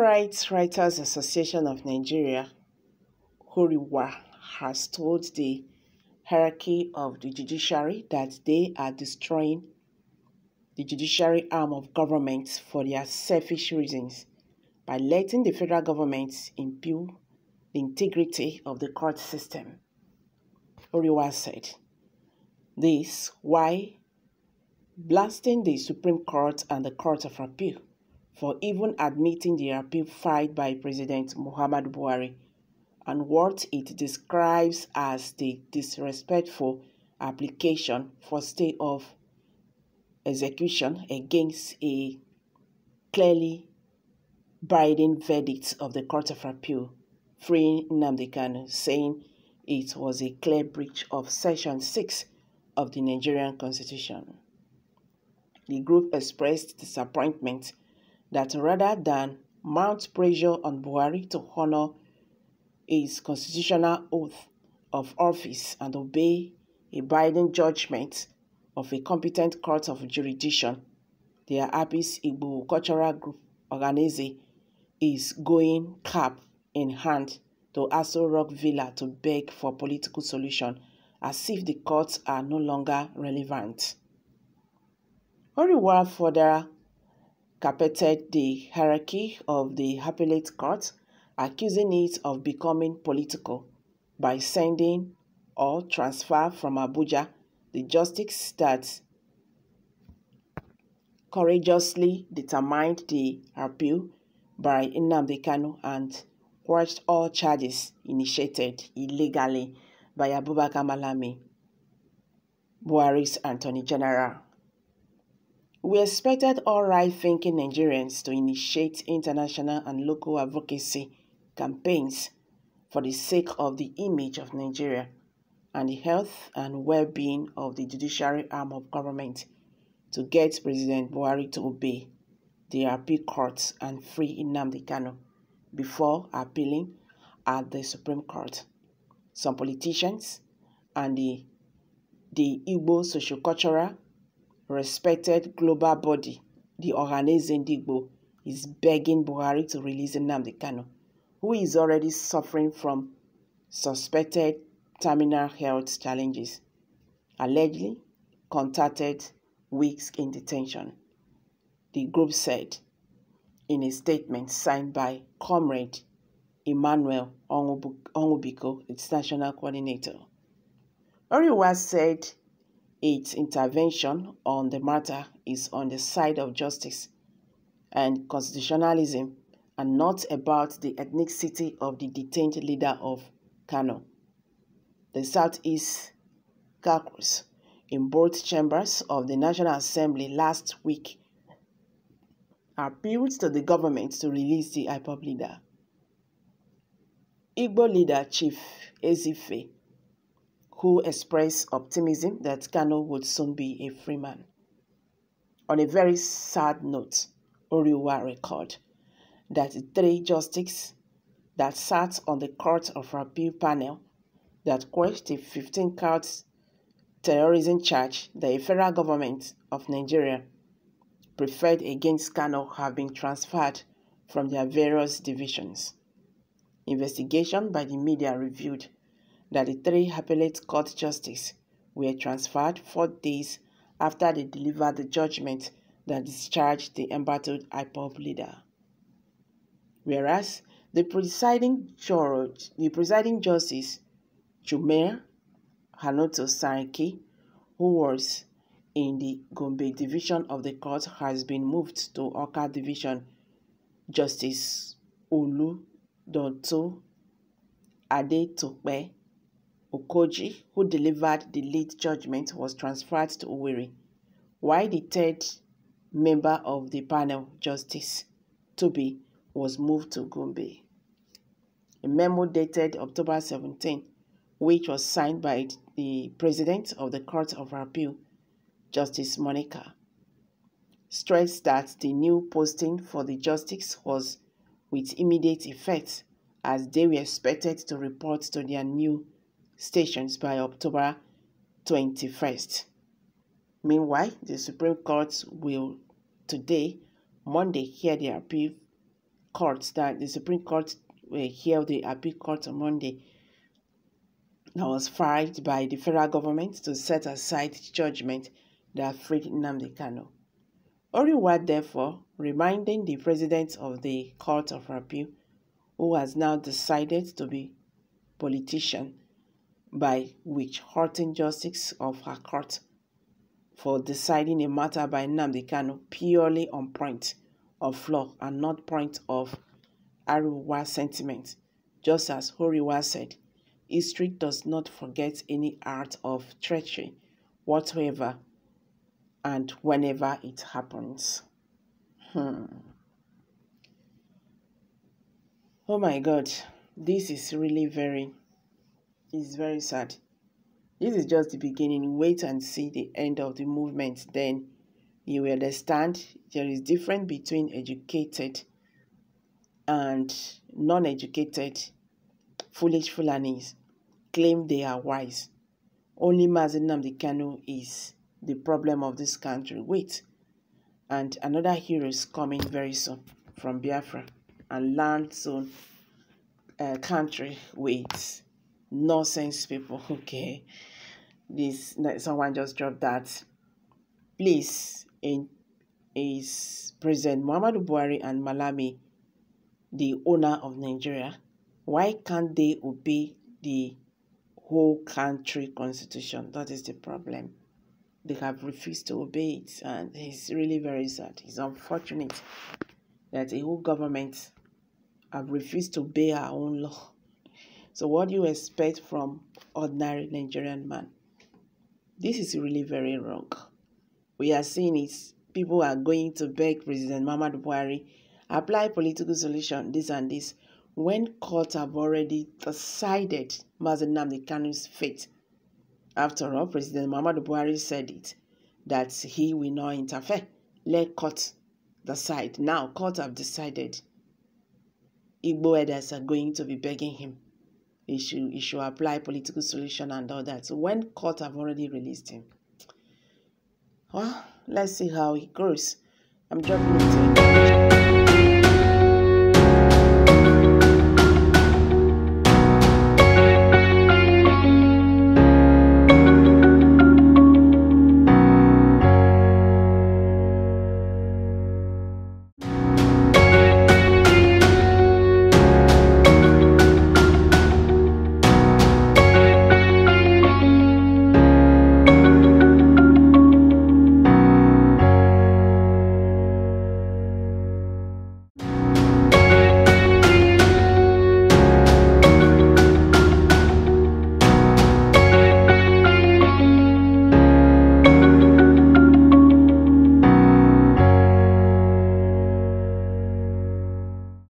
Rights Writers Association of Nigeria, HURIWA, has told the hierarchy of the judiciary that they are destroying the judiciary arm of government for their selfish reasons by letting the federal government impugn the integrity of the court system. HURIWA said this while blasting the Supreme Court and the Court of Appeal for even admitting the appeal filed by President Muhammadu Buhari and what it describes as the disrespectful application for stay of execution against a clearly binding verdict of the Court of Appeal, freeing Nnamdi, saying it was a clear breach of Section 6 of the Nigerian Constitution. The group expressed disappointment that rather than mount pressure on Buhari to honor his constitutional oath of office and obey a binding judgment of a competent court of jurisdiction, their Apis Igbo Cultural Group organization is going cap in hand to Aso Rock Villa to beg for political solution as if the courts are no longer relevant. HURIWA further carpeted the hierarchy of the appellate court, accusing it of becoming political by sending or transfer from Abuja the justice that courageously determined the appeal by Nnamdi and quashed all charges initiated illegally by Abubakar Malami, Buhari's Attorney General. We expected all right-thinking Nigerians to initiate international and local advocacy campaigns for the sake of the image of Nigeria and the health and well-being of the judiciary arm of government to get President Buhari to obey the appeal courts and free Nnamdi before appealing at the Supreme Court. Some politicians and the Igbo socio-cultural respected global body, the Organizing Igbo, is begging Buhari to release Nnamdi, who is already suffering from suspected terminal health challenges, allegedly contacted weeks in detention. The group said in a statement signed by Comrade Emmanuel Onwubiko, its national coordinator. HURIWA said its intervention on the matter is on the side of justice and constitutionalism and not about the ethnicity of the detained leader of Kanu. The Southeast caucus in both chambers of the National Assembly last week appealed to the government to release the IPOB leader. Igbo leader Chief Ezife, who expressed optimism that Kanu would soon be a free man. On a very sad note, HURIWA recorded that the 3 justices that sat on the Court of Appeal panel that quashed the 15-count terrorism charge the federal government of Nigeria preferred against Kanu have been transferred from their various divisions. Investigation by the media revealed that the 3 appellate court justices were transferred 4 days after they delivered the judgment that discharged the embattled IPOB leader. Whereas the presiding justice, Jumeir Hanoto Saraki, who was in the Gombe division of the court, has been moved to Oka division. Justice Olu Donto Adetope Okoji, who delivered the lead judgment, was transferred to Owerri, while the 3rd member of the panel, Justice Toby, was moved to Gombe. A memo dated October 17, which was signed by the President of the Court of Appeal, Justice Monica, stressed that the new posting for the justice was with immediate effect as they were expected to report to their new stations by October 21st. Meanwhile, the Supreme Court will today, Monday, hear the appeal court, that the Supreme Court held the appeal court on Monday, that was filed by the federal government to set aside judgment that freed Nnamdi Kanu. HURIWA, therefore, reminding the president of the Court of Appeal, who has now decided to be politician, by which hurting justice of her court for deciding a matter by Nnamdi Kanu purely on point of law and not point of HURIWA sentiment. Just as HURIWA said, history does not forget any act of treachery whatsoever and whenever it happens. Oh my God, this is really very sad. This is just the beginning. Wait and see the end of the movement. Then you will understand there is difference between educated and non-educated. Foolish Fulanis claim they are wise. Only Mazi Nnamdi Kanu is the problem of this country. Wait. And another hero is coming very soon from Biafra and land soon country with nonsense people. Okay. Someone just dropped that. Please, is President Muhammadu Buhari and Malami the owner of Nigeria? Why can't they obey the whole country constitution? That is the problem. They have refused to obey it, and it's really very sad. It's unfortunate that the whole government have refused to obey our own law. So what do you expect from ordinary Nigerian man? This is really very wrong. We are seeing it. People are going to beg President Muhammadu Buhari, apply political solution, this and this, when courts have already decided Mazi Nnamdi Kanu's fate. After all, President Muhammadu Buhari said it, that he will not interfere. Let court decide. Now, courts have decided. Igbo elders are going to be begging him. He should apply political solution and all that. So when court have already released him, well, let's see how it goes. I'm dropping it.